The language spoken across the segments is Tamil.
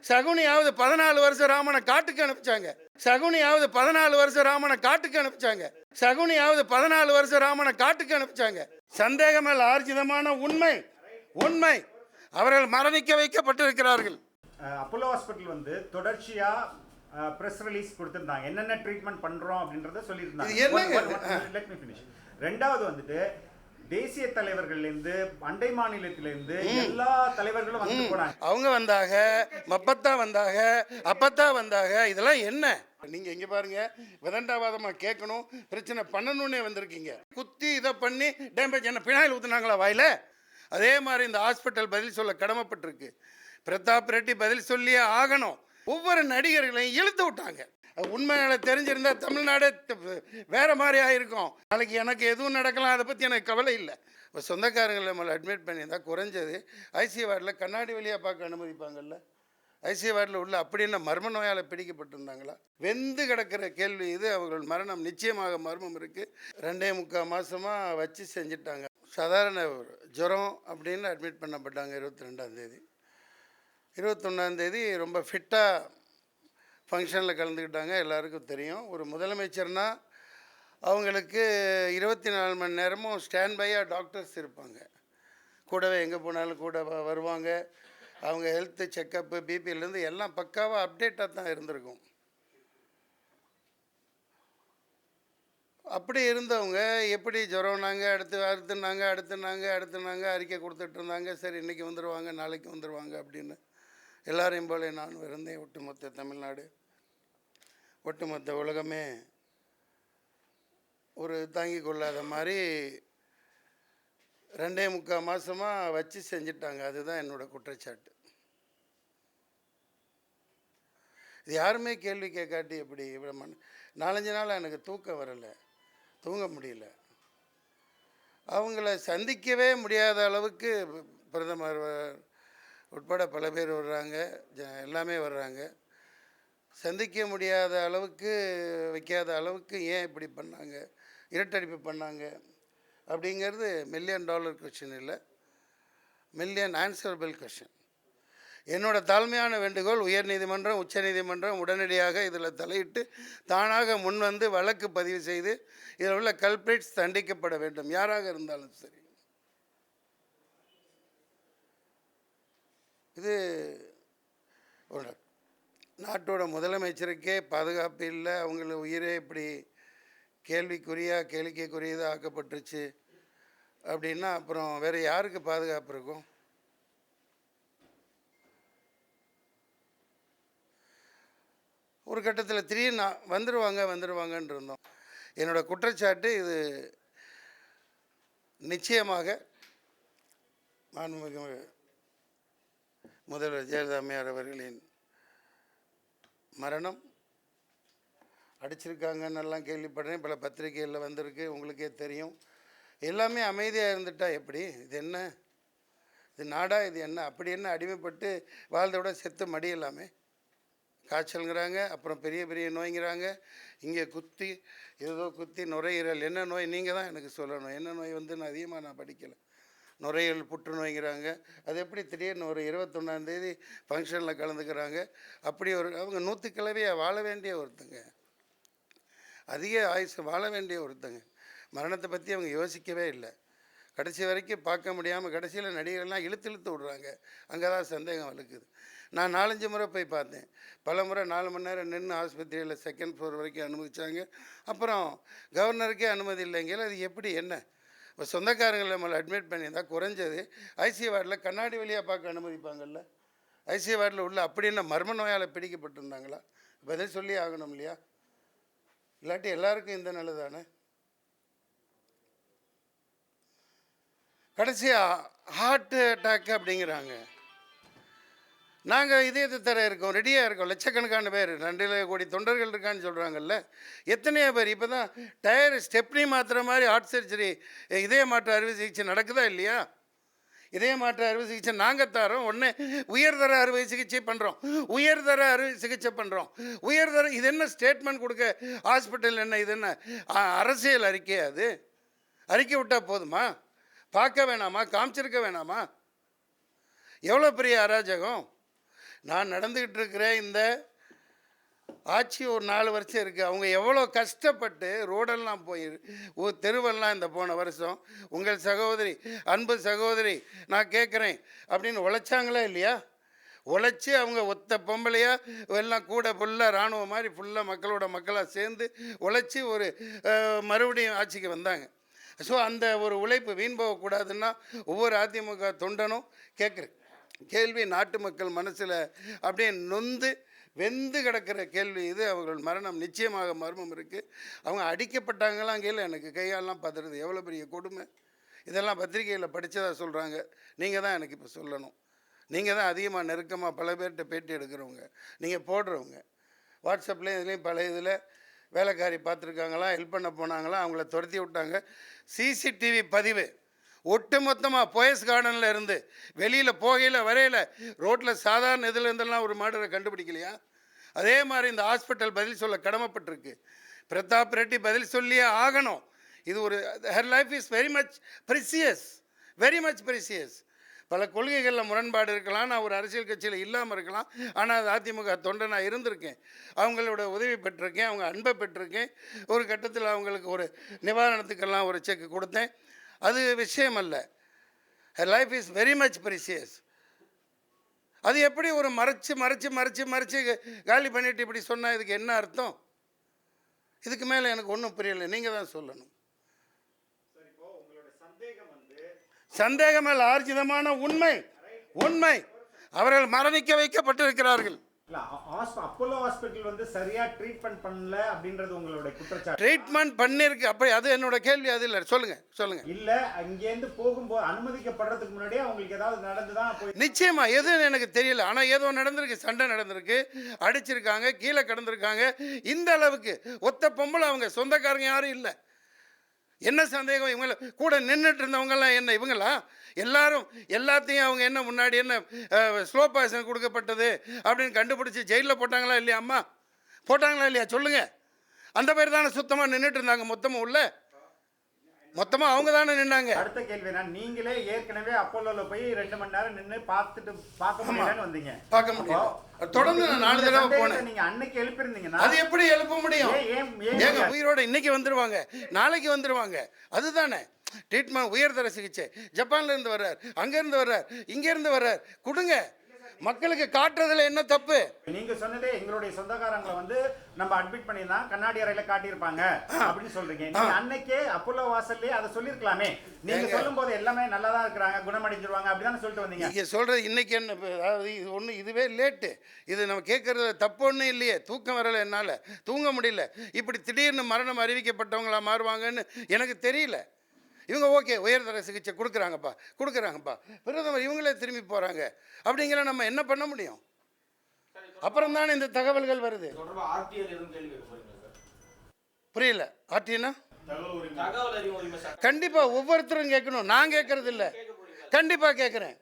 சகுனியாவது 14 வருஷம் ராமனை காட்டுக்கு அனுப்பிச்சாங்க. சகுனியாவது 14 வருஷம் ராமனை காட்டுக்கு அனுப்பிச்சாங்க. சகுனியாவது 14 வருஷம் ராமனை காட்டுக்கு அனுப்பிச்சாங்க. சந்தேகமல் ஆர்ஜிதமான உண்மை உண்மை அவர்கள் மரணிக்க வைக்கப்பட்டிருக்கிறார்கள். அப்போலோ ஹாஸ்பிட்டல் வந்து தொடர்ச்சியா பிரஸ் ரிலீஸ் கொடுத்திருந்தாங்க, என்னென்ன ட்ரீட்மெண்ட் பண்றோம் அப்படின்றத சொல்லியிருந்தாங்க. ரெண்டாவது வந்துட்டு தேசிய தலைவர்கள்லேருந்து அண்டை மாநிலத்திலேருந்து எல்லா தலைவர்களும் வந்து போனாங்க. அவங்க வந்தாங்க, மப்பத்தா வந்தாங்க, அப்பத்தா வந்தாங்க. இதெல்லாம் என்ன? நீங்க இங்க பாருங்க, விதண்டாவாதமா கேட்கணும், பிரச்சனை பண்ணணும்னே வந்திருக்கீங்க. குத்தி இதை பண்ணி டேமேஜ் என்ன பினாயில் ஊத்துனாங்களா வாயில? அதே மாதிரி இந்த ஹாஸ்பிட்டல் பதில் சொல்ல கடமைப்பட்டிருக்கு. பிரதாப் ரெட்டி பதில் சொல்லியே ஆகணும். ஒவ்வொரு நடிகர்களையும் இழுத்து விட்டாங்க. உண்மையால தெரிஞ்சிருந்தா தமிழ்நாடு வேற மாதிரி ஆயிருக்கும். நாளைக்கு எனக்கு எதுவும் நடக்கலாம், அதை பற்றி எனக்கு கவலை இல்லை. இப்போ சொந்தக்காரங்களை நம்மளை அட்மிட் பண்ணியிருந்தா குறைஞ்சது ஐசியூ வார்டில் கண்ணாடி வழியாக பார்க்க அனுமதிப்பாங்கல்ல. ஐசியூ வார்டில் உள்ள அப்படின்னு மர்ம நோயால் பிடிக்கப்பட்டிருந்தாங்களா? வெந்து கிடக்கிற கேள்வி இது. அவர்கள் மரணம் நிச்சயமாக மர்மம் இருக்குது. 2.25 மாதமாக வச்சு செஞ்சிட்டாங்க. சாதாரண ஜுரம் அப்படின்னு அட்மிட் பண்ணப்பட்டாங்க. 22ஆம் தேதி 21ஆம் தேதி ரொம்ப ஃபிட்டாக ஃபங்க்ஷனில் கலந்துக்கிட்டாங்க. எல்லாருக்கும் தெரியும். ஒரு முதலமைச்சர்னால் அவங்களுக்கு 24 மணி நேரமும் ஸ்டாண்ட் பையாக டாக்டர்ஸ் இருப்பாங்க. கூடவே எங்கே போனாலும் கூட வருவாங்க. அவங்க ஹெல்த்து செக்கப்பு பிபிலேருந்து எல்லாம் பக்காவாக அப்டேட்டாக தான் இருந்திருக்கும். அப்படி இருந்தவங்க எப்படி ஜுரம்னாங்க, அடுத்துனாங்க அறிக்கை கொடுத்துட்டு இருந்தாங்க. சரி இன்றைக்கி வந்துடுவாங்க, நாளைக்கு வந்துடுவாங்க அப்படின்னு. எல்லாரையும் போல நான் இருந்தேன். ஒட்டுமொத்த தமிழ்நாடு, ஒட்டுமொத்த உலகமே ஒரு தாங்கி கொள்ளாத மாதிரி 2.25 மாதமாக வச்சு செஞ்சிட்டாங்க. அதுதான் என்னோடய குற்றச்சாட்டு. இது யாருமே கேள்வி கேட்காட்டி எப்படி? 4-5 நாள் எனக்கு தூக்கம் வரலை, தூங்க முடியல. அவங்கள சந்திக்கவே முடியாத அளவுக்கு பிரதமர் உட்பட பல பேர் வர்றாங்க, எல்லாமே வர்றாங்க. சந்திக்க முடியாத அளவுக்கு, வைக்காத அளவுக்கு ஏன் இப்படி பண்ணாங்க, இரட்டடிப்பு பண்ணாங்க அப்படிங்கிறது $1,000,000 கொஸ்டின் இல்லை, மில்லியன் ஆன்சரபிள் கொஸ்டின். என்னோட தாழ்மையான வேண்டுகோள், உயர்நீதிமன்றம் உச்சநீதிமன்றம் உடனடியாக இதில் தலையிட்டு தானாக முன்வந்து வழக்கு பதிவு செய்து இதில் உள்ள கல்பிரேட்ஸ் தண்டிக்கப்பட வேண்டும், யாராக இருந்தாலும் சரி. இது ஒரு நாட்டோட முதலமைச்சருக்கே பாதுகாப்பு இல்லை. அவங்கள உயிரே இப்படி கேளிக்கைக்குரியதாக ஆக்கப்பட்டுருச்சு அப்படின்னா அப்புறம் வேறு யாருக்கு பாதுகாப்பு இருக்கும்? ஒரு கட்டத்தில் திடீர்னு வந்துடுவாங்கன்னு இருந்தோம். என்னோடய குற்றச்சாட்டு இது நிச்சயமாக மாண்புமிகு முதல்வர் ஜெயலலிதா அம்மையார் அவர்களின் மரணம் அடிச்சிருக்காங்கன்னு எல்லாம் கேள்விப்படுறேன். பல பத்திரிகைகளில் வந்திருக்கு, உங்களுக்கே தெரியும். எல்லாமே அமைதியாக இருந்துட்டா எப்படி? இது என்ன? இது நாடா? இது என்ன? அப்படி என்ன அடிமைப்பட்டு வாழ்ந்த விட செத்து மடியலாமே. காய்ச்சல்ங்கிறாங்க, அப்புறம் பெரிய பெரிய நோய்ங்கிறாங்க. இங்கே குத்தி நுரையீரல் என்ன நோய்? நீங்கள் தான் எனக்கு சொல்லணும். என்ன நோய் வந்து நான் அதிகமாக படிக்கலை. நுரையீரல் புற்றுநோய்ங்கிறாங்க. அது எப்படி திடீர்னு ஒரு 21ஆம் தேதி ஃபங்க்ஷனில் கலந்துக்கிறாங்க? அப்படி அவங்க 100 கிழவியாக வாழ வேண்டிய ஒருத்தங்க, அதிக ஆயுசு வாழ வேண்டிய ஒருத்தங்க. மரணத்தை பற்றி அவங்க யோசிக்கவே இல்லை. கடைசி வரைக்கும் பார்க்க முடியாமல் கடைசியில் நடிகர்கள்லாம் இழுத்து விடுறாங்க. அங்கே தான் சந்தேகம் வலுக்குது. நான் 4-5 முறை போய் பார்த்தேன். பல முறை 4 மணி நேரம் நின்று ஆஸ்பத்திரியில் 2nd ஃப்ளோர் வரைக்கும் அனுமதிச்சாங்க. அப்புறம் கவர்னருக்கே அனுமதி இல்லைங்கிற அது எப்படி என்ன? இப்போ சொந்தக்காரங்களை நம்மளை அட்மிட் பண்ணியிருந்தா குறைஞ்சது ஐசியூ வார்டில் கண்ணாடி வழியாக பார்க்க அனுமதிப்பாங்கல்ல. ஐசியூ வார்டில் உள்ள அப்படி என்ன மர்ம நோயால் பிடிக்கப்பட்டிருந்தாங்களா? பதில் சொல்லி ஆகணும் இல்லையா? இல்லாட்டி எல்லாருக்கும் இந்த நிலை தானே. கடைசியாக ஹார்ட் அட்டாக் அப்படிங்கிறாங்க. நாங்கள் இதயத்தை தர இருக்கோம், ரெடியாக இருக்கோம். லட்சக்கணக்கான பேர், 2 கோடி தொண்டர்கள் இருக்கான்னு சொல்கிறாங்கல்ல. எத்தனையோ பேர் இப்போ தான் டயர் ஸ்டெப்னி மாற்றுற மாதிரி ஹார்ட் சர்ஜரி, இதய மாற்று அறுவை சிகிச்சை நடக்குதா இல்லையா? இதய மாற்று அறுவை சிகிச்சை நாங்கள் தரோம். ஒன்று உயர்தர அறுவை சிகிச்சை பண்ணுறோம், உயர்தர அறுவை சிகிச்சை பண்ணுறோம், உயர்தர. இது என்ன ஸ்டேட்மெண்ட் கொடுக்க ஹாஸ்பிட்டல்? என்ன இது? என்ன அரசியல் அறிக்கை? அது அறிக்கை விட்டால் போதுமா? பார்க்க வேணாமா? காமிச்சிருக்க வேணாமா? எவ்வளோ பெரிய அராஜகம்! நான் நடந்துக்கிட்டு இருக்கிற இந்த ஆட்சி ஒரு 4 வருஷம் இருக்குது. அவங்க எவ்வளோ கஷ்டப்பட்டு ரோடெல்லாம் போய் தெருவெல்லாம் இந்த போன வருஷம் உங்கள் சகோதரி, அன்பு சகோதரி நான் கேட்குறேன் அப்படின்னு உழைச்சாங்களா இல்லையா? உழைச்சி அவங்க ஒத்த பொம்பளையாக எல்லாம் கூட ஃபுல்லாக இராணுவம் மாதிரி ஃபுல்லாக மக்களோட மக்களாக சேர்ந்து உழைச்சி ஒரு மறுபடியும் ஆட்சிக்கு வந்தாங்க. ஸோ அந்த ஒரு உழைப்பு வீண் போகக்கூடாதுன்னா ஒவ்வொரு அதிமுக தொண்டனும் கேட்குற கேள்வி நாட்டு மக்கள் மனசில் அப்படியே நொந்து வெந்து கிடக்கிற கேள்வி இது. அவர்கள் மரணம் நிச்சயமாக மர்மம் இருக்குது. அவங்க அடிக்கப்பட்டாங்களாம் கீழே எனக்கு கையாலெலாம் பதறது. எவ்வளோ பெரிய கொடுமை! இதெல்லாம் பத்திரிகையில் படித்ததாக சொல்கிறாங்க. நீங்கள் தான் எனக்கு இப்போ சொல்லணும். நீங்கள் தான் அதிகமாக நெருக்கமாக பல பேர்கிட்ட பேட்டி எடுக்கிறவங்க, நீங்கள் போடுறவங்க. வாட்ஸ்அப்லேயும் இதுலேயும் பல இதில் வேலைக்காரி பார்த்துருக்காங்களாம், ஹெல்ப் பண்ண போனாங்களாம், அவங்கள துரத்தி விட்டாங்க. சிசிடிவி பதிவு ஒட்டுமொத்தமாக போயஸ் கார்டனில் இருந்து வெளியில் போகையில் வரையில் ரோட்டில் சாதாரண இதில் இருந்தெல்லாம் ஒரு மர்டரை கண்டுபிடிக்கலையா? அதே மாதிரி இந்த ஹாஸ்பிட்டல் பதில் சொல்ல கடமைப்பட்டிருக்கு. பிரதாப் ரெட்டி பதில் சொல்லியே ஆகணும். இது ஒரு her life is very much precious. பல கொள்கைகளில் முரண்பாடு இருக்கலாம், நான் ஒரு அரசியல் கட்சியில் இல்லாமல் இருக்கலாம், ஆனால் அது அதிமுக தொண்டை நான் இருந்திருக்கேன். அவங்களோட உதவி பெற்றிருக்கேன், அவங்க அன்பை பெற்றிருக்கேன். ஒரு கட்டத்தில் அவங்களுக்கு ஒரு நிவாரணத்துக்கெல்லாம் ஒரு செக் கொடுத்தேன். அது விஷயம் அல்ல. Her life is very much precious. அது எப்படி ஒரு மறைச்சு காலி பண்ணிட்டு இப்படி சொன்னால் இதுக்கு என்ன அர்த்தம்? இதுக்கு மேலே எனக்கு ஒன்றும் புரியலை. நீங்கள் தான் சொல்லணும். சந்தேகம் அல்ல, ஆர்ஜிதமான உண்மை. அவர்கள் மரணிக்க வைக்கப்பட்டிருக்கிறார்கள். அப்போலோ ஹாஸ்பிட்டல் வந்து சரியா ட்ரீட்மெண்ட் பண்ணல அப்படின்றது உங்களுடைய குற்றச்சாட்டு. ட்ரீட்மெண்ட் பண்ணிருக்கு. அப்படி அது என்னோட கேள்வி. அது இல்லை. சொல்லுங்க. இல்ல அங்கேருந்து போகும்போது அனுமதிக்கப்படுறதுக்கு முன்னாடியே அவங்களுக்கு ஏதாவது நடந்துதான்? நிச்சயமா எதுன்னு எனக்கு தெரியல. ஆனால் ஏதோ நடந்திருக்கு, சண்டை நடந்திருக்கு, அடிச்சிருக்காங்க, கீழே கிடந்திருக்காங்க. இந்த அளவுக்கு ஒத்த பொம்பளை அவங்க சொந்தக்காரங்க யாரும் இல்லை. என்ன சந்தேகம்? இவங்கள கூட நின்றுட்டு இருந்தவங்கெல்லாம் என்ன இவங்களா? எல்லாத்தையும் அவங்க என்ன முன்னாடி என்ன ஸ்லோ பாய்சன் கொடுக்கப்பட்டது அப்படின்னு கண்டுபிடிச்சி ஜெயிலில் போட்டாங்களா இல்லையா? அம்மா போட்டாங்களா இல்லையா? சொல்லுங்கள். அந்த பேர் தானே சுத்தமாக நின்றுட்டு இருந்தாங்க. மொத்தமாக அவங்க தானே நின்னாங்க. அடுத்த கேள்வி, நீங்களே ஏற்கனவே அப்போலோல போய் 2 மணி நேரம் நின்று பார்க்க முடியலன்னு வந்தீங்க. பார்க்க முடியும். தொடர்ந்து நான் 4 தடவை போனேன். நீங்க அன்னைக்கு எழுப்பிருந்தீங்கன்னா அது எப்படி எழுப்ப முடியும்? ஏங்க உயிரோட இன்னைக்கு வந்துருவாங்க, நாளைக்கு வந்துருவாங்க. அதுதானே ட்ரீட்மெண்ட். உயர்தர சிகிச்சை ஜப்பான்ல இருந்து வர்றார், அங்கேருந்து வர்றார், இங்கேருந்து வர்றார். கொடுங்க, மக்களுக்கு காட்டுறதுல என்ன தப்பு? நீங்க சொன்னதே எங்களுடைய சொந்தக்காரங்களை வந்து நம்ம அட்மிட் பண்ணினா கண்ணாடி அறையில காட்டியிருப்பாங்க அப்படின்னு சொல்றீங்க. நீங்க அன்னைக்கே அப்போலோ வாசல்லே அதை சொல்லிருக்கலாமே. நீங்க சொல்லும் போது எல்லாமே நல்லா தான் இருக்கிறாங்க, குணமடைஞ்சிருவாங்க அப்படிதான் சொல்லிட்டு வந்தீங்க. நீங்க சொல்றது இன்னைக்கு என்ன? அதாவது இது ஒன்று, இதுவே லேட்டு. இது நம்ம கேட்கறது தப்பு ஒன்றும் இல்லையே. தூக்கம் வரல, என்னால் தூங்க முடியல. இப்படி திடீர்னு மரணம் அறிவிக்கப்பட்டவங்களா மாறுவாங்கன்னு எனக்கு தெரியல. இவங்க ஓகே உயர்தர சிகிச்சை கொடுக்குறாங்கப்பா, பிரதமர் இவங்களே திரும்பி போகிறாங்க அப்படிங்கிற நம்ம என்ன பண்ண முடியும்? அப்புறம் தானே இந்த தகவல்கள் வருது. புரியல. ஆர்டினா கண்டிப்பாக ஒவ்வொருத்தரும் கேட்கணும். நான் கேட்கறது இல்லை, கண்டிப்பாக கேட்குறேன்.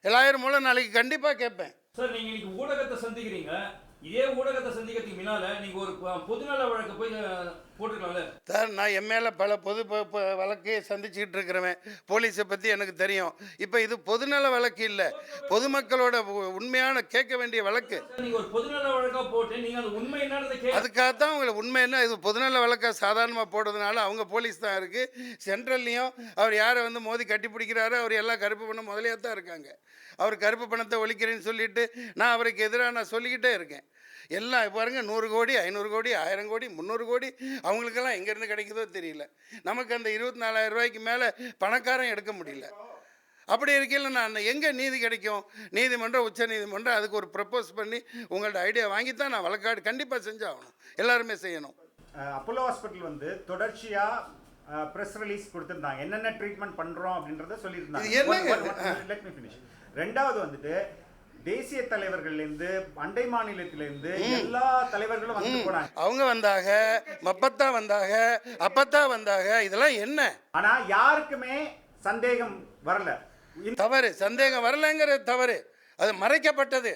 எல்லாரும் மூலம் நாளைக்கு கண்டிப்பாக கேட்பேன். சார், நீங்கள் இன்னைக்கு ஊடகத்தை சந்திக்கிறீங்க. இதே ஊடகத்தை சந்திக்கிறதுக்கு முன்னால நீங்க ஒரு பொதுநல வழக்கு போய் போட்டுக்கலாம்ல சார்? நான் என் மேலே பல பொது வழக்கு சந்திச்சுக்கிட்டு இருக்கிறவன். போலீஸை பற்றி எனக்கு தெரியும். இப்போ இது பொதுநல வழக்கு இல்லை, பொதுமக்களோட உண்மையான கேட்க வேண்டிய வழக்கு. நீங்கள் ஒரு பொதுநல வழக்காக போட்டு நீங்கள் அந்த உண்மை என்னன்னு அதுக்காகத்தான் உங்களுக்கு உண்மை என்ன? இது பொதுநல வழக்காக சாதாரணமாக போடுறதுனால அவங்க போலீஸ் தான் இருக்குது. சென்ட்ரல்லையும் அவர் யாரை வந்து மோதி கட்டி பிடிக்கிறாரோ அவர் எல்லாம் கருப்பு பணம் முதலையாக தான் இருக்காங்க. அவர் கருப்பு பணத்தை ஒழிக்கிறேன்னு சொல்லிட்டு நான் அவருக்கு எதிராக நான் சொல்லிக்கிட்டே இருக்கேன். எல்லாம் பாருங்க, 100 கோடி 500 கோடி 1000 கோடி 300 கோடி அவங்களுக்கெல்லாம் எங்கேருந்து கிடைக்குதோ தெரியல. நமக்கு அந்த 24,000 ரூபாய்க்கு மேலே பணக்காரன் எடுக்க முடியல. அப்படி இருக்கையில் நான் எங்கே நீதி கிடைக்கும்? நீதிமன்றம், உச்ச நீதிமன்றம் அதுக்கு ஒரு ப்ரப்போஸ் பண்ணி உங்கள்ட்ட ஐடியா வாங்கித்தான் நான் வழக்காடு கண்டிப்பாக செஞ்சாகணும். எல்லாருமே செய்யணும். அப்போலோ ஹாஸ்பிட்டல் வந்து தொடர்ச்சியாக ப்ரெஸ் ரிலீஸ் கொடுத்துருந்தாங்க, என்னென்ன ட்ரீட்மெண்ட் பண்ணுறோம் அப்படின்றத சொல்லியிருந்தாங்க. Let me finish. ரெண்டாவது வந்துட்டு தேசிய தலைவர்கள்லேருந்து அண்டை மாநிலத்திலேருந்து எல்லா தலைவர்களும் வந்து போனாங்க. அவங்க வந்தாங்க, அப்பத்தா வந்தாங்க. இதெல்லாம் என்ன? ஆனா யாருக்குமே சந்தேகம் வரல. தவறு. சந்தேகம் வரலங்கிறது தவறு. அது மறைக்கப்பட்டது.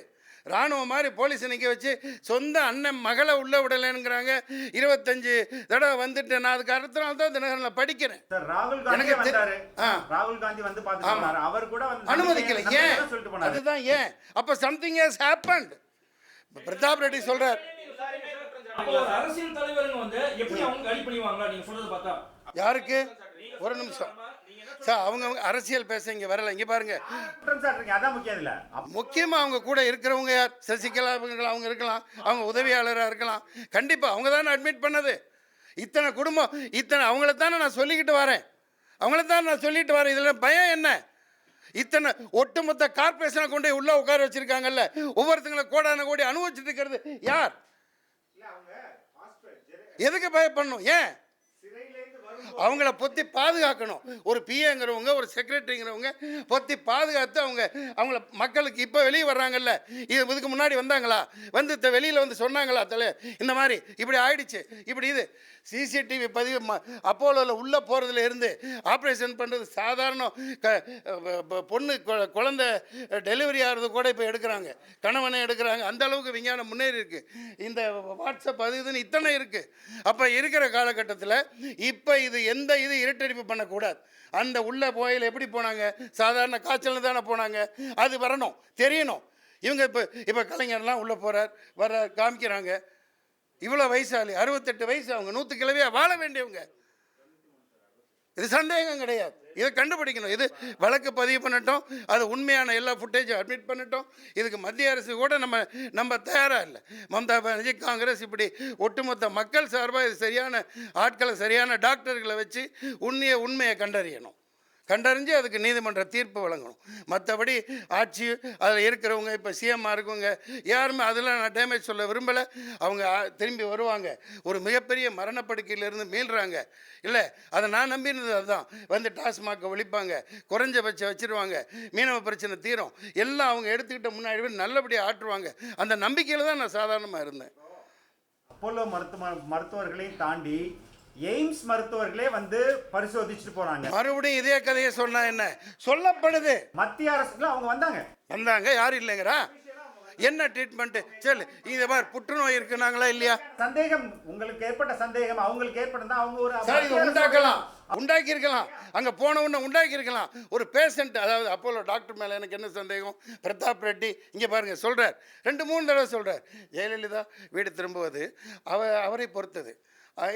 ராணுவம் மாதிரி போலீஸ் நிற்க வச்சு சொந்த அண்ணன் மகளை உள்ள விடலைங்கிறாங்க. 25 தடவை வந்துட்டு நான் அதுக்கு அடுத்த நாள் தான் தினகரனில் படிக்கிறேன். ராகுல் காந்தி வந்து அவர் கூட அனுமதிக்கல. ஏன்? அதுதான் ஏன். அப்போ something has happened. Pratap Reddy சொல்றார். அப்போ ஒரு அரசியல் தலைவருங்க வந்து எப்படி அவங்க அடி பண்ணுவாங்களா நீங்க சொல்றது பார்த்தா? யாருக்கு? ஒரு நிமிஷம் சார், அவங்க அரசியல் பேச இங்கே வரல. இங்கே பாருங்க, குற்றம் சாட்டுறீங்க, அதான் முக்கியம் இல்லை. முக்கியமாக அவங்க கூட இருக்கிறவங்க யார்? சசிகலா அவங்க இருக்கலாம், அவங்க உதவியாளராக இருக்கலாம். கண்டிப்பாக அவங்க தானே அட்மிட் பண்ணது. இத்தனை குடும்பம், இத்தனை அவங்கள தானே நான் சொல்லிக்கிட்டு வரேன், இதில் பயம் என்ன? இத்தனை ஒட்டுமொத்த கார்பரேஷனை கொண்டு உள்ள உட்கார வச்சிருக்காங்கல்ல, ஒவ்வொருத்தங்களை கோடான கோடி அனுபவிச்சுட்டு இருக்கிறது யார்? எதுக்கு பயப்படணும்? ஏன் அவங்கள பொத்தி பாதுகாக்கணும். ஒரு பிஏங்கிறவங்க, ஒரு செக்ரட்டரிங்கிறவங்க பொத்தி பாதுகாத்து அவங்கள மக்களுக்கு இப்போ வெளியே வர்றாங்கல்ல, இதுக்கு முன்னாடி வந்தாங்களா? வந்து வெளியில் வந்து சொன்னாங்களா? இந்த மாதிரி இப்படி ஆயிடுச்சு, இப்படி இது சிசிடிவி பதிவு அப்போலோவில் உள்ளே போகிறதுல இருந்து ஆப்ரேஷன் பண்ணுறது சாதாரண பொண்ணு குழந்தை டெலிவரி ஆகிறது கூட இப்போ எடுக்கிறாங்க, கணவனை எடுக்கிறாங்க. அந்த அளவுக்கு விஞ்ஞானம் முன்னேறி இருக்கு. இந்த வாட்ஸ்அப் அது இதுன்னு இத்தனை இருக்குது. அப்போ இருக்கிற காலகட்டத்தில் இப்போ இது எந்த இது இருட்டடிப்பு பண்ணக்கூடாது. அந்த உள்ள போயில் எப்படி போனாங்க? சாதாரண காய்ச்சல் தானே போனாங்க. அது வரணும், தெரியணும். இவங்க இப்போ கலைஞர்லாம் உள்ளே போகிறார், காமிக்கிறாங்க. இவ்வளோ வயசாளி, 68 வயசு, அவங்க 100 கிழவியாக வாழ வேண்டியவங்க. இது சந்தேகம் கிடையாது. இதை கண்டுபிடிக்கணும். இது வழக்கு பதிவு பண்ணட்டும், அது உண்மையான எல்லா ஃபுட்டேஜும் அட்மிட் பண்ணட்டும். இதுக்கு மத்திய அரசு கூட நம்ம தயாராக இல்லை. மம்தா பானர்ஜி, காங்கிரஸ் இப்படி ஒட்டுமொத்த மக்கள் சார்பாக இது சரியான ஆட்களை, சரியான டாக்டர்களை வச்சு உண்மையை கண்டறிஞ்சு அதுக்கு நீதிமன்ற தீர்ப்பு வழங்கணும். மற்றபடி ஆட்சி அதில் இருக்கிறவங்க, இப்போ சிஎம்மாக இருக்கவங்க யாருமே அதெல்லாம் நான் டேமேஜ் சொல்ல விரும்பலை. அவங்க திரும்பி வருவாங்க, ஒரு மிகப்பெரிய மரணப்படுக்கையிலேருந்து மீள்றாங்க. இல்லை, அதை நான் நம்பினது அதுதான். வந்து டாஸ்மாகை ஒழிப்பாங்க, குறைஞ்சபட்சம் வச்சுருவாங்க, மீனவ பிரச்சனை தீரும், எல்லாம் அவங்க எடுத்துக்கிட்ட முன்னாடி நல்லபடியாக ஆற்றுவாங்க. அந்த நம்பிக்கையில் தான் நான் சாதாரணமாக இருந்தேன். அப்போலோ மருத்துவர்களையும் தாண்டி எய்ம்ஸ் மருத்துவர்களே வந்து பரிசோதிச்சுட்டு போறாங்க. மறுபடியும் இதே கதையை சொன்னா என்ன சொல்லப்படுது? மத்திய அரசுல அவங்க வந்தாங்க, யாரும் இல்லைங்கிறா? என்ன ட்ரீட்மெண்ட்? சரி, இதை பார், புற்றுநோய் இருக்குனாங்களா இல்லையா? சந்தேகம், உங்களுக்கு ஏற்பட்ட சந்தேகம் அவங்களுக்கு ஏற்பட்டா அவங்க ஒரு உண்டாக்கியிருக்கலாம், அங்கே போனவுடனே உண்டாக்கியிருக்கலாம். ஒரு பேஷண்ட், அதாவது அப்போலோ டாக்டர் மேலே எனக்கு என்ன சந்தேகம்? பிரதாப் ரெட்டி இங்கே பாருங்கள் சொல்கிறார், 2-3 தடவை சொல்கிறார். ஜெயலலிதா வீடு திரும்புவது அவரை பொறுத்தது,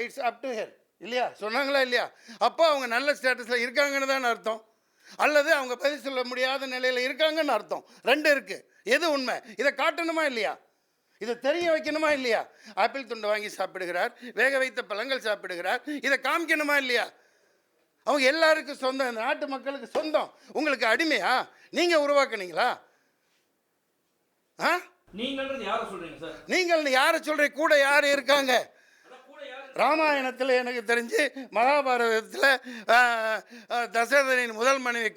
இட்ஸ் அப் டு ஹெர், இல்லையா? சொன்னாங்களா இல்லையா? அப்போ அவங்க நல்ல ஸ்டேட்டஸில் இருக்காங்கன்னு தான் அர்த்தம், அல்லது அவங்க பதில் சொல்ல முடியாத நிலையில் இருக்காங்கன்னு அர்த்தம். 2 இருக்குது. எது உண்மை? இதை காட்டணுமா இல்லையா? இதை தெரிய வைக்கணுமா இல்லையா? ஆப்பிள் துண்டு வாங்கி சாப்பிடுகிறார், வேக வைத்த பழங்கள் சாப்பிடுகிறார், இதை காமிக்கணுமா இல்லையா? அவங்க எல்லாருக்கும் சொந்தம், இந்த நாட்டு மக்களுக்கு சொந்தம். உங்களுக்கு அடிமையா? நீங்கள் உருவாக்குனீங்களா? நீங்கள் யாரை சொல்கிறீங்க? கூட யார் இருக்காங்க? ராமாயணத்தில் எனக்கு தெரிஞ்சு, மகாபாரதத்தில் தசரதனின் முதல் மனைவி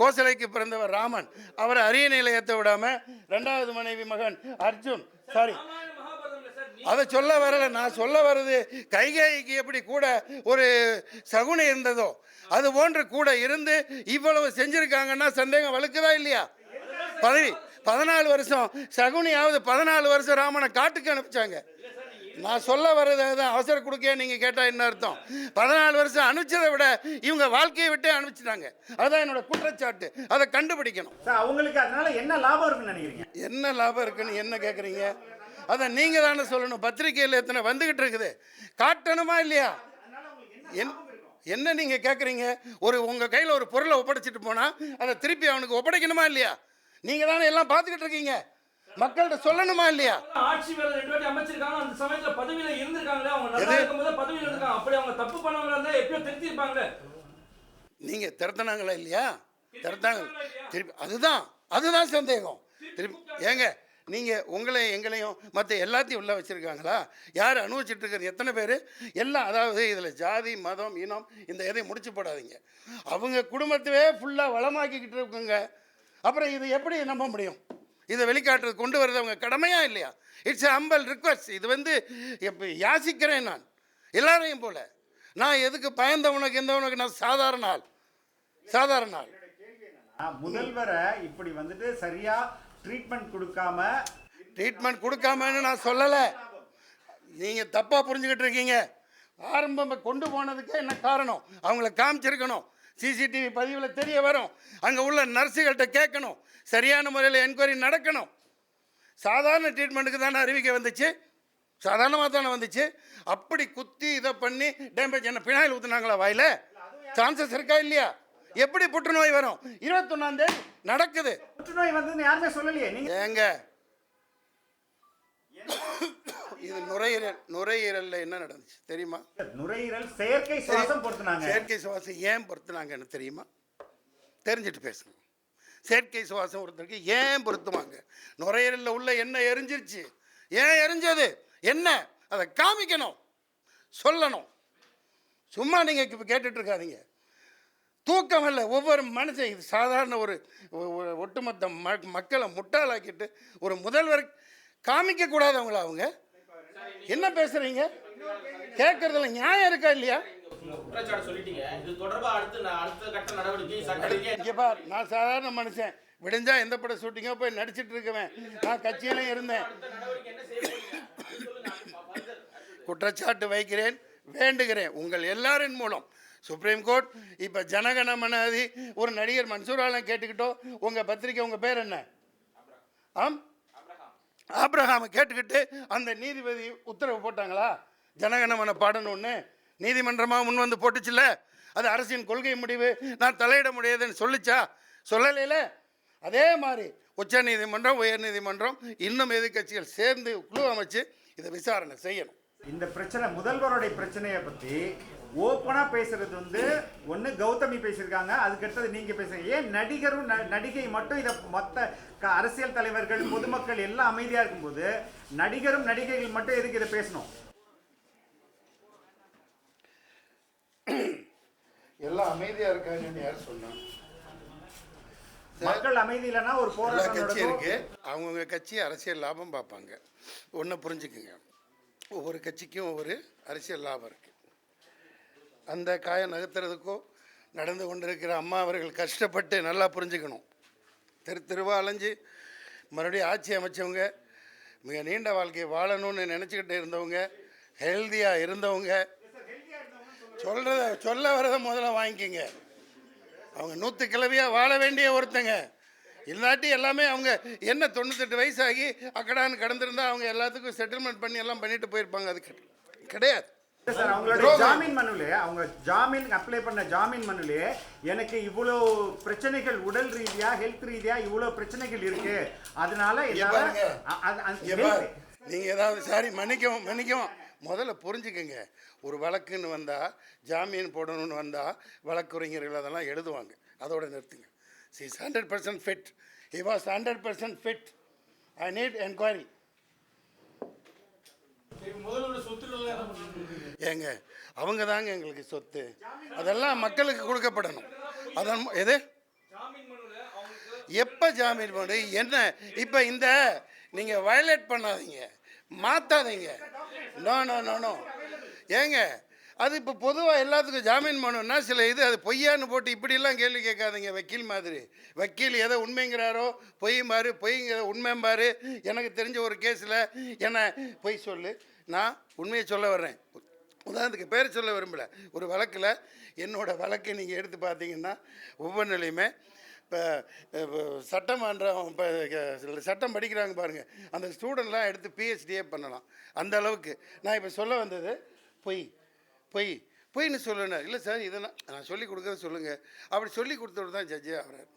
கோசலைக்கு பிறந்தவர் ராமன். அவரை அரியணையில் ஏற்ற விடாமல் 2வது மனைவி மகன் அர்ஜுன், அதை சொல்ல வரல. நான் சொல்ல வர்றது, கைகேயிக்கு எப்படி கூட ஒரு சகுனி இருந்ததோ அது போன்று கூட இருந்து இவ்வளவு செஞ்சுருக்காங்கன்னா சந்தேகம் வலுக்குதா இல்லையா? 14 வருஷம் சகுனியாவது 14 வருஷம் ராமனை காட்டுக்கு அனுப்பிச்சாங்க. நான் சொல்ல வர்றது அதுதான். அவசர கொடுக்க நீங்கள் கேட்டால் என்ன அர்த்தம்? 14 வருஷம் அனுப்பிச்சதை விட இவங்க வாழ்க்கையை விட்டே அனுப்பிச்சிட்டாங்க. அதுதான் என்னோட குற்றச்சாட்டு. அதை கண்டுபிடிக்கணும். அவங்களுக்கு அதனால என்ன லாபம் இருக்குன்னு நினைக்கிறீங்க? என்ன லாபம் இருக்குன்னு என்ன கேட்குறீங்க? அதை நீங்கள் தானே சொல்லணும். பத்திரிகையில் எத்தனை வந்துக்கிட்டு இருக்குது, காட்டணுமா இல்லையா? என்ன நீங்கள் கேட்குறீங்க? உங்கள் கையில் ஒரு பொருளை ஒப்படைச்சிட்டு போனால் அதை திருப்பி அவனுக்கு ஒப்படைக்கணுமா இல்லையா? நீங்கள் தானே எல்லாம் பார்த்துக்கிட்டு இருக்கீங்க. மக்கள்கிட்ட சொல்லணுமா இல்லையா? ஆட்சி வேலை 2 வாட்டி அமைச்சிருக்காங்க, அந்த சமயத்துல பதவியில இருந்திருக்காங்களே, அவங்க நல்லா இருக்கும்போது பதவியில இருக்காங்க. அப்படி அவங்க தப்பு பண்ணவங்களா இருந்தா எப்பயோ திருத்தி இருப்பாங்க. நீங்க திருத்தனாங்களா இல்லையா? திருத்தாங்க திருப்பி, அதுதான் சந்தேகம். திருப்பி ஏங்க, நீங்க எங்களையும் மற்ற எல்லாத்தையும் உள்ள வச்சிருக்காங்களா? யார் அனுபவிச்சுட்டு இருக்கிறது? எத்தனை பேர்? எல்லாம், அதாவது இதில் ஜாதி, மதம், இனம் இந்த எதையும் முடிச்சு போடாதீங்க. அவங்க குடும்பத்தையே ஃபுல்லாக வளமாக்கிக்கிட்டு இருக்குங்க. அப்புறம் இதை எப்படி நம்ப முடியும்? இதை வெளிக்காட்டுறது, கொண்டு வர்றது அவங்க கடமையா இல்லையா? It's Hanbal request. இது வந்து எப்போ யாசிக்கிறேன் நான், எல்லாரையும் போல. நான் எதுக்கு பயந்தவனுக்கு எந்தவனுக்கு? நான் சாதாரண ஆள். முதல்வரை இப்படி வந்துட்டு சரியா ட்ரீட்மெண்ட் கொடுக்காமன்னு நான் சொல்லலை. நீங்கள் தப்பாக புரிஞ்சுக்கிட்டு இருக்கீங்க. ஆரம்பம் கொண்டு போனதுக்கு என்ன காரணம்? அவங்கள காமிச்சிருக்கணும். சிசிடிவி பதிவில் தெரிய வரும். அங்கே உள்ள நர்ஸுகள்கிட்ட கேட்கணும். சரியான முறையில் என்கொயரி நடக்கணும். சாதாரண ட்ரீட்மெண்ட்டுக்கு தானே அறிவிக்கை வந்துச்சு, சாதாரணமாக தானே வந்துச்சு. அப்படி குத்தி இதை பண்ணி டேமேஜ் என்ன பினாயில் ஊற்றுனாங்களா வாயில்? சான்சஸ் இருக்கா இல்லையா? எப்படி புற்றுநோய் வரும்? 21ஆம் தேதி நடக்குது. புற்றுநோய் வந்து யாருமே சொல்லலையே. நீங்க ஏங்க இது நுரையீரல்ல என்ன நடந்துச்சு தெரியுமா? நுரையீரல் செயற்கை சுவாசம் பொருத்துனாங்க. செயற்கை சுவாசம் ஏன் பொருத்துனாங்கன்னு தெரியுமா? தெரிஞ்சுட்டு பேசுங்க. செயற்கை சுவாசம் ஒருத்தருக்கு ஏன் பொருத்துவாங்க? நுரையீரலில் உள்ள என்ன எரிஞ்சிருச்சு, ஏன் எரிஞ்சது என்ன, அதை காமிக்கணும், சொல்லணும். சும்மா நீங்கள் இப்போ கேட்டுட்டு இருக்காதீங்க. தூக்கம் இல்லை ஒவ்வொரு மனுஷன். இது சாதாரண ஒரு ஒட்டுமொத்த மக்களை முட்டாளாக்கிட்டு ஒரு முதல்வர் காமிக்கக்கூடாது அவங்கள. அவங்க என்ன பேசுறீங்க? கேட்கறதுல நியாயம் இருக்கா இல்லையா? இங்க பார், நான் சாதாரண மனுஷன். விடிஞ்சா எந்த பட ஷூட்டிங்கோ போய் நடிச்சிட்டு இருக்கவேன். நான் கட்சியிலும் இருந்தேன். குற்றச்சாட்டு வைக்கிறேன், வேண்டுகிறேன் உங்கள் எல்லாரின் மூலம். சுப்ரீம் கோர்ட் இப்போ ஜனகணமனாதி ஒரு நடிகர் மன்சூர் ஆலம் கேட்டுக்கிட்டோ, உங்கள் பத்திரிக்கை உங்கள் பேர் என்ன? ஆப்ரஹாமை கேட்டுக்கிட்டு அந்த நீதிபதி உத்தரவு போட்டாங்களா ஜனகணமன பாடணும்னு? நீதிமன்றமாக முன் வந்து போட்டுச்சுல்ல. அது அரசின் கொள்கை முடிவு, நான் தலையிட முடியாதுன்னு சொல்லிச்சா? சொல்லலையில. அதே மாதிரி உச்ச நீதிமன்றம், உயர் நீதிமன்றம், இன்னும் எதிர்கட்சிகள் சேர்ந்து குழு அமைச்சு இதை விசாரணை செய்யணும். இந்த பிரச்சனை, முதல்வருடைய பிரச்சனையை பற்றி ஓப்பனா பேசுறது வந்து ஒன்று கௌதமி பேசியிருக்காங்க, அதுக்கடுத்தது நீங்க பேசுறீங்க. ஏன் நடிகரும் நடிகை மட்டும் இதை மொத்த அரசியல் தலைவர்கள் பொதுமக்கள் எல்லாம் அமைதியா இருக்கும்போது நடிகரும் நடிகைகள் மட்டும் எதுக்கு இதை பேசணும்? எல்லாம் அமைதியா இருக்காங்கன்னு யார் சொன்னாங்க? மக்கள் அமைதி இல்லைன்னா ஒரு போராட்டம் கட்சி இருக்கு. அவங்கவுங்க கட்சி அரசியல் லாபம் பார்ப்பாங்க. ஒன்று புரிஞ்சுக்குங்க, ஒவ்வொரு கட்சிக்கும் ஒவ்வொரு அரசியல் லாபம் இருக்கு. அந்த காயை நகர்த்துறதுக்கோ நடந்து கொண்டிருக்கிற அம்மா அவர்கள் கஷ்டப்பட்டு நல்லா புரிஞ்சுக்கணும். தெருவா அலைஞ்சு மறுபடியும் ஆட்சி அமைச்சவங்க, மிக நீண்ட வாழ்க்கையை வாழணும்னு நினச்சிக்கிட்டு இருந்தவங்க, ஹெல்த்தியாக இருந்தவங்க, சொல்ல வரதை முதல்ல வாங்கிக்கோங்க. அவங்க 100 கிழவியாக வாழ வேண்டிய ஒருத்தங்க. இல்லாட்டி எல்லாமே அவங்க என்ன 98 வயசாகி அக்கடான்னு கடந்திருந்தா அவங்க எல்லாத்துக்கும் செட்டில்மெண்ட் பண்ணி எல்லாம் பண்ணிட்டு போயிருப்பாங்க. அது கிடையாது. சார், அவங்களோட ஜாமீன் மனுலே, அவங்க ஜாமீன் அப்ளை பண்ண ஜாமீன் மனுலே எனக்கு இவ்வளோ பிரச்சனைகள், உடல் ரீதியா ஹெல்த் ரீதியா இவ்வளோ பிரச்சனைகள் இருக்கு, அதனால நீங்கள் ஏதாவது சாரி மன்னிக்கவும் முதல்ல புரிஞ்சுக்கங்க. ஒரு வழக்குன்னு வந்தால், ஜாமீன் போடணும்னு வந்தால் வழக்குரைஞர்கள் அதெல்லாம் எழுதுவாங்க. அதோட நிறுத்துங்க. She is 100% fit. He was 100% fit. I need enquiry. ஏங்க அவங்க தாங்க எங்களுக்கு சொத்து. அதெல்லாம் மக்களுக்கு கொடுக்கப்படணும். அதான் எது எப்போ ஜாமீன் போடு என்ன? இப்போ இந்த நீங்கள் வயலேட் பண்ணாதீங்க, மாற்றாதீங்க. நோ நோ நோ நோ ஏங்க, அது இப்போ பொதுவாக எல்லாத்துக்கும் ஜாமீன் பண்ணணும்னா சில இது அது பொய்யான்னு போட்டு இப்படிலாம் கேள்வி கேட்காதீங்க. வக்கீல் மாதிரி வக்கீல் எதை உண்மைங்கிறாரோ பொய்யும்பாரு, பொய்ங்கிற உண்மைம்பாரு. எனக்கு தெரிஞ்ச ஒரு கேஸில் என்ன பொய் சொல்லு, நான் உண்மையை சொல்ல வர்றேன். உதாரணத்துக்கு பேர் சொல்ல விரும்பல. ஒரு வழக்கில் என்னோடய வழக்கை நீங்கள் எடுத்து பார்த்தீங்கன்னா ஒவ்வொன்றிலையுமே இப்போ சட்டமன்றம், இப்போ சட்டம் படிக்கிறாங்க பாருங்கள், அந்த ஸ்டூடெண்ட்லாம் எடுத்து PhDயே பண்ணலாம். அந்த அளவுக்கு நான் இப்போ சொல்ல வந்தது பொய்ன்னு சொல்லணும். இல்லை சார் இதை நான் சொல்லி கொடுக்குறத சொல்லுங்கள். அப்படி சொல்லி கொடுத்தவர் தான் ஜட்ஜே ஆகிறார்.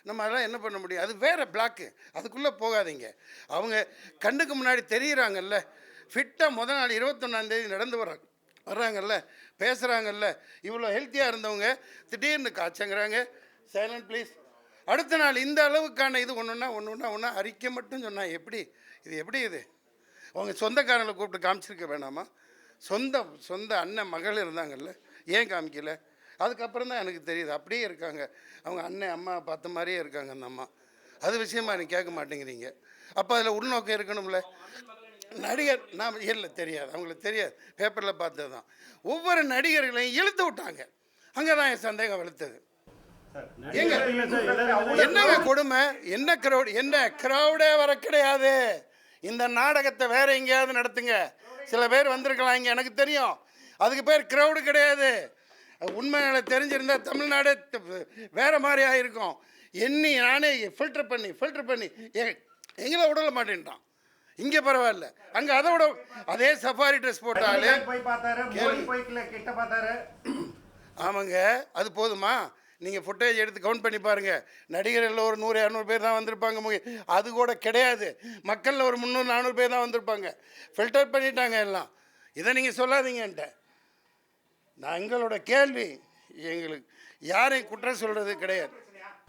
நம்ம அதெல்லாம் என்ன பண்ண முடியும்? அது வேறு பிளாக்கு, அதுக்குள்ளே போகாதீங்க. அவங்க கண்ணுக்கு முன்னாடி தெரியுறாங்கல்ல, ஃபிட்டாக முதல் நாள் 21ஆம் தேதி நடந்து வர்றாங்கல்ல, பேசுகிறாங்கல்ல. இவ்வளோ ஹெல்த்தியாக இருந்தவங்க திடீர்னு காய்ச்சங்கிறாங்க. Silent please. அடுத்த நாள் இந்த அளவுக்கான இது ஒன்று அறிக்கை மட்டும் சொன்னால் எப்படி இது அவங்க சொந்தக்காரங்களை கூப்பிட்டு காமிச்சிருக்க வேணாமா? சொந்த அண்ணன் மகள் இருந்தாங்கல்ல, ஏன் காமிக்கல? அதுக்கப்புறம் தான் எனக்கு தெரியுது அப்படியே இருக்காங்க. அவங்க அண்ணன் அம்மா பார்த்த மாதிரியே இருக்காங்க அந்த அம்மா. அது விஷயமா எனக்கு கேட்க மாட்டேங்கிறீங்க. அப்போ அதில் உள்நோக்கம் இருக்கணும்ல. நடிகர் நான் இல்லை தெரியாது, அவங்களுக்கு தெரியாது, பேப்பரில் பார்த்தது தான். ஒவ்வொரு நடிகர்களையும் இழுத்து விட்டாங்க. அங்கே தான் என் சந்தேகம் வெளுத்தது. என்னங்க கொடுமை, என்ன கிரௌட், என்ன கிரௌடே வர கிடையாது. இந்த நாடகத்தை வேற எங்கேயாவது நடத்துங்க. சில பேர் வந்திருக்கலாம் இங்கே, எனக்கு தெரியும். அதுக்கு பேர் கிரௌடு கிடையாது. உண்மைகளை தெரிஞ்சிருந்தா தமிழ்நாடு வேற மாதிரி ஆகிருக்கும். நானே ஃபில்டர் பண்ணி எங்களை விடல மாட்டேன்ட்டான். இங்கே பரவாயில்ல, அங்கே அதை விட அதே சஃபாரி ட்ரெஸ் போட்டாலே போய் பார்த்தாரு, மோடி போய் கிட்ட பார்த்தாரு. ஆமாங்க, அது போதுமா? நீங்கள் ஃபுட்டேஜ் எடுத்து கவுண்ட் பண்ணி பாருங்கள். நடிகர்கள் ஒரு 100-200 பேர் தான் வந்திருப்பாங்க. அது கூட கிடையாது. மக்களில் ஒரு 300-400 பேர் தான் வந்திருப்பாங்க. ஃபில்டர் பண்ணிட்டாங்க எல்லாம். இதை நீங்கள் சொல்லாதீங்கன்ட்ட. நான் எங்களோட கேள்வி, எங்களுக்கு யாரையும் குற்றம் சொல்கிறது கிடையாது.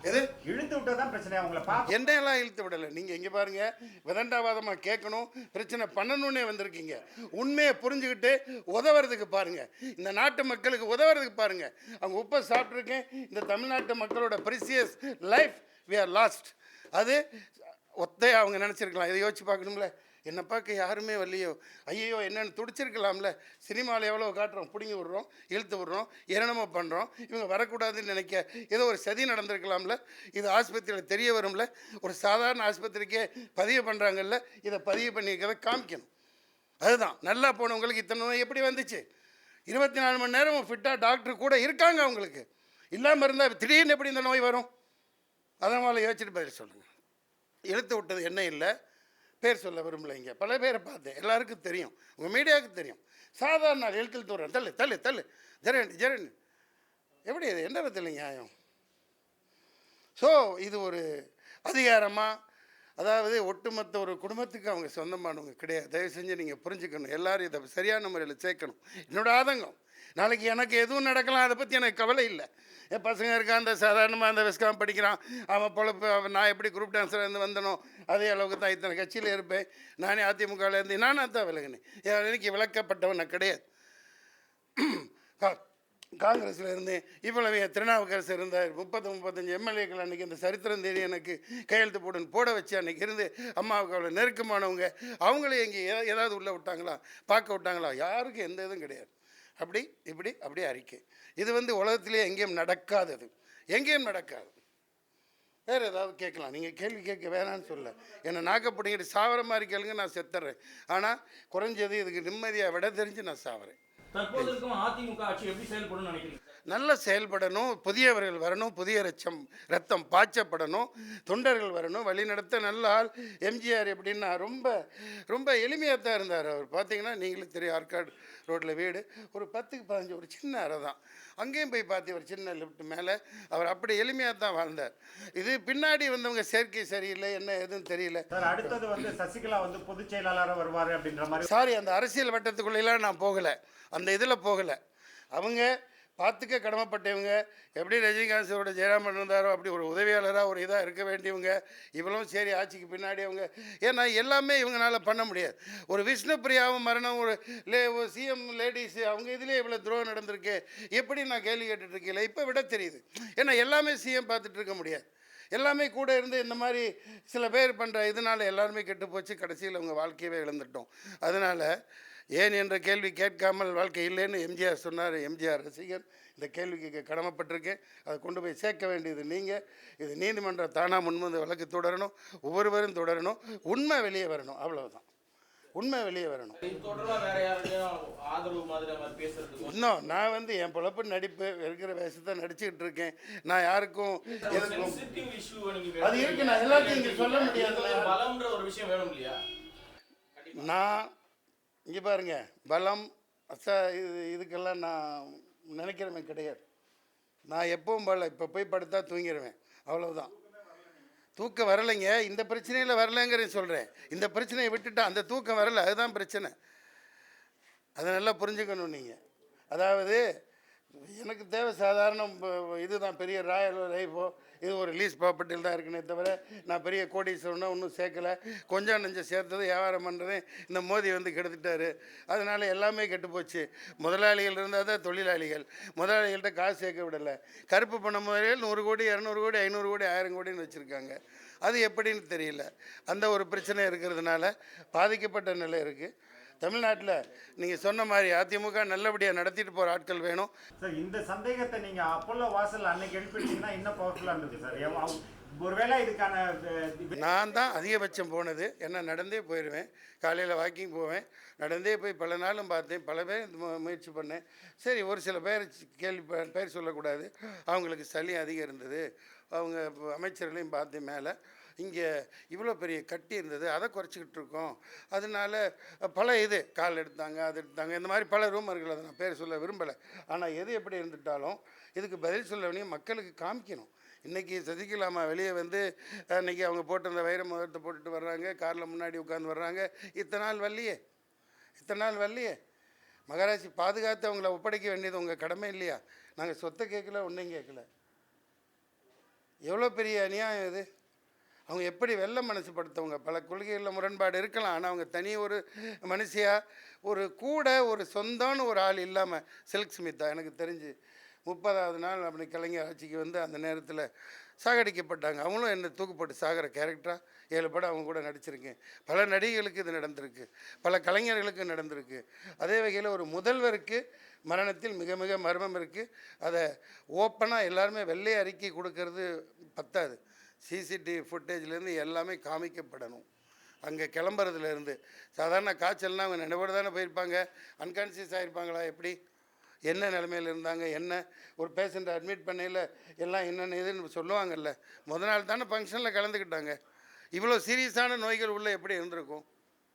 எது இழுத்து விட்டதான் பிரச்சனை. உங்களை பார்க்க என்னையெல்லாம் இழுத்து விடலை. நீங்கள் இங்கே பாருங்கள், விதண்டாவாதமாக கேட்கணும், பிரச்சனை பண்ணணுன்னே வந்திருக்கீங்க. உண்மையை புரிஞ்சுக்கிட்டு உதவுறதுக்கு பாருங்கள். இந்த நாட்டு மக்களுக்கு உதவுறதுக்கு பாருங்கள். அவங்க உப்பை சாப்பிட்ருக்கேன். இந்த தமிழ்நாட்டு மக்களோட precious life we are lost. அது ஒத்தையாக அவங்க நினச்சிருக்கலாம். இதை யோசிச்சு பார்க்கணும்ல. என்னை பார்க்க யாருமே வரலையோ, ஐயோ என்னென்னு துடிச்சிருக்கலாம்ல. சினிமாவில் எவ்வளோ காட்டுறோம், பிடுங்கி விடுறோம், இழுத்து விடுறோம், என்னென்னமோ பண்ணுறோம். இவங்க வரக்கூடாதுன்னு நினைக்க ஏதோ ஒரு சதி நடந்திருக்கலாம்ல. இது ஆஸ்பத்திரியில் தெரிய வரும்ல. ஒரு சாதாரண ஆஸ்பத்திரிக்கே பதிவு பண்ணுறாங்கல்ல, இதை பதிவு பண்ணியிருக்கிறத காமிக்கணும். அதுதான் நல்லா போனவங்களுக்கு இத்தனை நோய் எப்படி வந்துச்சு? 24 மணி நேரம் ஃபிட்டாக டாக்டர் கூட இருக்காங்க. அவங்களுக்கு இல்லாமல் இருந்தால் திடீர்னு எப்படி இந்த நோய் வரும்? அதனால் யோசிச்சுட்டு பதில் சொல்லுங்கள். இழுத்து விட்டது என்ன இல்லை, பேர் சொல்ல விரும்பலைங்க. பல பேரை பார்த்தேன், எல்லாருக்கும் தெரியும், உங்கள் மீடியாவுக்கு தெரியும். சாதாரண நாள் எழுத்தில் தூரம் தள்ளு தள்ளு தள்ளு ஜெரண்டு எப்படி இது என்ன விதத்தில் நியாயம்? ஸோ இது ஒரு அதிகாரமாக, அதாவது ஒட்டுமொத்த ஒரு குடும்பத்துக்கு அவங்க சொந்தமானவங்க கிடையாது. தயவு செஞ்சு நீங்கள் புரிஞ்சுக்கணும். எல்லோரும் இதை சரியான முறையில் சேர்க்கணும். என்னோட ஆதங்கம், நாளைக்கு எனக்கு எதுவும் நடக்கலாம், அதை பற்றி எனக்கு கவலை இல்லை. என் பசங்க இருக்கான், அந்த சாதாரணமாக அந்த வெஸ்காம் படிக்கிறான், அவன் பொழப்பு. நான் எப்படி குரூப் டான்ஸர்லேருந்து வந்தனோ அதே அளவுக்கு தான் இத்தனை கட்சியில் இருப்பேன். நானே அதிமுகலேருந்து நானாக தான் விலகினேன். எனக்கு விளக்கப்பட்டவன் நான் கிடையாது. காங்கிரஸில் இருந்தேன். இவ்வளவு திருநாவுக்கரசு இருந்தார். 30-35 எம்எல்ஏக்கள் அன்றைக்கி இந்த சரித்திரம் தேடி எனக்கு கையெழுத்து போட வச்சு அன்றைக்கி இருந்து அம்மாவுக்கு அவ்வளோ நெருக்கமானவங்க. அவங்களே எங்கே ஏதாவது உள்ளே விட்டாங்களா, பார்க்க விட்டாங்களா? யாருக்கும் எந்த இதுவும் கிடையாது. அப்படி இப்படி அப்படியே அறிக்கை. இது உலகத்திலே எங்கேயும் நடக்காதது, எங்கேயும் நடக்காது. வேறு ஏதாவது கேட்கலாம், நீங்கள் கேள்வி கேட்க வேணான்னு சொல்ல. என்னை நாக்கப்பிடிங்கிட்டு சாவர மாதிரி கேளுங்க, நான் செத்துறேன். ஆனால் குறைஞ்சது இதுக்கு நிம்மதியாக விட தெரிஞ்சு நான் சாவறேன். தற்போது இருக்கும் அதிமுக ஆட்சி எப்படி செயல்படும் நினைக்கிறீங்க? நல்லா செயல்படணும், புதியவர்கள் வரணும், புதிய ரத்தம் பாய்ச்சப்படணும், தொண்டர்கள் வரணும், வழிநடத்த நல்ல ஆள். எம்ஜிஆர் எப்படின்னா ரொம்ப ரொம்ப எளிமையாக தான் இருந்தார். அவர் பார்த்தீங்கன்னா நீங்களும் தெரியும், ஆற்காடு ரோட்டில் வீடு, ஒரு 10-15 ஒரு சின்ன அறை தான். அங்கேயும் போய் பார்த்து ஒரு சின்ன லிஃப்ட் மேலே அவர் அப்படி எளிமையாக தான் வாழ்ந்தார். இது பின்னாடி வந்தவங்க சேர்க்கை சரியில்லை, என்ன எதுவும் தெரியல. சார் அடுத்தது சசிகலா பொதுச் செயலாளராக வருவார் அப்படின்ற மாதிரி. சாரி, அந்த அரசியல் வட்டத்துக்குள்ளெல்லாம் நான் போகலை, அந்த இதில் போகலை. அவங்க பார்த்துக்க கடமைப்பட்டவங்க. எப்படி ரஜினிகாந்தோட ஜெயராமன் இருந்தாரோ அப்படி ஒரு உதவியாளராக ஒரு இதாக இருக்க வேண்டியவங்க. இவ்வளவும் சரி, ஆட்சிக்கு பின்னாடி அவங்க, ஏன்னா எல்லாமே இவங்களால பண்ண முடியாது. ஒரு விஷ்ணுபிரியாவும் மரணம், ஒரு சிஎம் லேடிஸு, அவங்க இதிலே இவ்வளோ துரோகம் நடந்திருக்கு. எப்படி நான் கேள்வி கேட்டுட்ருக்கீங்களே, இப்போ விட தெரியுது. ஏன்னா எல்லாமே சிஎம் பார்த்துட்டு இருக்க முடியாது. எல்லாமே கூட இருந்து இந்த மாதிரி சில பேர் பண்ணுற இதனால் எல்லாருமே கெட்டு போச்சு. கடைசியில் அவங்க வாழ்க்கையவே இழந்துட்டோம். அதனால் ஏன் என்ற கேள்வி கேட்காமல் வாழ்க்கை இல்லைன்னு எம்ஜிஆர் சொன்னார். எம்ஜிஆர் ரசிகர், இந்த கேள்விக்கு கடமைப்பட்டிருக்கேன். அதை கொண்டு போய் சேர்க்க வேண்டியது நீங்கள். இது நீதிமன்றம் தானாக முன்வந்து வழக்கு தொடரணும், ஒவ்வொருவரும் தொடரணும், உண்மை வெளியே வரணும். அவ்வளவுதான், உண்மை வெளியே வரணும். இன்னும் நான் என் பொழப்பு நடிப்பு இருக்கிற வேஷத்தை நடிச்சுக்கிட்டு இருக்கேன். நான் யாருக்கும் எதுக்கும் அது இருக்கு, நான் எல்லாத்தையும் இங்கே சொல்ல முடியாது. நான் இங்கே பாருங்க, பலம் இதுக்கெல்லாம் நான் நினைக்கிறவன் கிடையாது. நான் எப்பவும் போல இப்போ போய் படுத்தா தூங்கிடுவேன், அவ்வளவுதான். தூக்கம் வரலைங்க, இந்த பிரச்சனையில் வரலைங்கிறேன் சொல்கிறேன். இந்த பிரச்சனையை விட்டுட்டா அந்த தூக்கம் வரலை, அதுதான் பிரச்சனை. அதை நல்லா புரிஞ்சுக்கணும் நீங்கள். அதாவது எனக்கு தேவை சாதாரண இதுதான், பெரிய ராயல் லைஃபோ இது ஒரு லீஸ் ப்ராப்பர்ட்டியில் தான் இருக்குன்னே தவிர நான் பெரிய கோடீஸ்வரனோ ஒன்றும் சேர்க்கலை. கொஞ்சம் நெஞ்சம் சேர்த்தது வியாபாரம் பண்ணுறதே இந்த மோதி கெடுத்துட்டார். அதனால் எல்லாமே கெட்டு போச்சு. முதலாளிகள் இருந்தால் தான் தொழிலாளிகள். முதலாளிகள்கிட்ட காசு சேர்க்க விடலை. கருப்பு பணம் முதலில் 100 கோடி 200 கோடி 500 கோடி 1000 கோடின்னு வச்சுருக்காங்க. அது எப்படின்னு தெரியல. அந்த ஒரு பிரச்சனை இருக்கிறதுனால பாதிக்கப்பட்ட நிலை இருக்குது தமிழ்நாட்டில். நீங்கள் சொன்ன மாதிரி அதிமுக நல்லபடியாக நடத்திட்டு போகிற ஆட்கள் வேணும் சார். இந்த சந்தேகத்தை நீங்கள் அப்போல்லோ வாசல் அன்னைக்கு எழுப்பிட்டீங்கன்னா இன்னும் பவர்ஃபுல்லாக இருந்தது சார். ஒருவேளை இதுக்கான நான் தான் அதிகபட்சம் போனது. என்ன நடந்தே போயிடுவேன், காலையில் வாக்கிங் போவேன், நடந்தே போய் பல நாளும் பார்த்தேன், பல பேர் முயற்சி பண்ணேன். சரி, ஒரு சில பேர் பேர் சொல்லக்கூடாது, அவங்களுக்கு சளி அதிகம் இருந்தது. அவங்க அமைச்சர்களையும் பார்த்தேன் மேலே. இங்கே இவ்வளோ பெரிய கட்டி இருந்தது, அதை குறைச்சிக்கிட்டு இருக்கோம். அதனால பல இது கால் எடுத்தாங்க, அது எடுத்தாங்க, இந்த மாதிரி பல ரூமர்கள், அதை நான் பேர் சொல்ல விரும்பலை. ஆனால் எது எப்படி இருந்துட்டாலும் இதுக்கு பதில் சொல்ல வேண்டிய மக்களுக்கு காமிக்கணும். இன்றைக்கி சசிகலாமா வெளியே வந்து இன்றைக்கி அவங்க போட்டிருந்த வைர முகத்தை போட்டுட்டு வர்றாங்க, காரில் முன்னாடி உட்காந்து வர்றாங்க. இத்தனை நாள் வரலையே. மகாராஜி பாதுகாத்து அவங்கள ஒப்படைக்க வேண்டியது உங்கள் கடமை இல்லையா? நாங்கள் சொத்தை கேட்கல, ஒன்றையும் கேட்கல. எவ்வளோ பெரிய அநியாயம் இது. அவங்க எப்படி வெள்ள மனசு படுத்தவங்க. பல கொள்கைகளில் முரண்பாடு இருக்கலாம், ஆனால் அவங்க தனி ஒரு மனுஷியாக ஒரு கூட ஒரு சொந்தம்னு ஒரு ஆள் இல்லாமல், சில்க் ஸ்மிதா எனக்கு தெரிஞ்சு 30வது நாள் அப்படி கலைஞர் ஆட்சிக்கு வந்து அந்த நேரத்தில் சாகடிக்கப்பட்டாங்க. அவங்களும் என்ன தூக்குப்பட்டு சாகிற கேரக்டராக 7 படம் அவங்க கூட நடிச்சிருக்கேன். பல நடிகைகளுக்கு இது நடந்திருக்கு, பல கலைஞர்களுக்கு நடந்திருக்கு. அதே வகையில் ஒரு முதல்வருக்கு மரணத்தில் மிக மிக மர்மம் இருக்குது. அதை ஓப்பனாக எல்லாருமே வெள்ளை அறிக்கை கொடுக்கறது பத்தாது. சிசிடிவி ஃபுட்டேஜ்லேருந்து எல்லாமே காமிக்கப்படணும். அங்கே கிளம்புறதுலேருந்து சாதாரண காய்ச்சல்னால் அவங்க நினைவோடு தானே போயிருப்பாங்க, அன்கான்சியஸ் ஆகிருப்பாங்களா? எப்படி என்ன நிலைமையில் இருந்தாங்க, என்ன ஒரு பேஷண்ட்டை அட்மிட் பண்ணையில் எல்லாம் என்னென்ன இதுன்னு சொல்லுவாங்கல்ல. முத நாள் தானே ஃபங்க்ஷனில் கலந்துக்கிட்டாங்க. இவ்வளோ சீரியஸான நோய்கள் உள்ளே எப்படி இருந்திருக்கும்?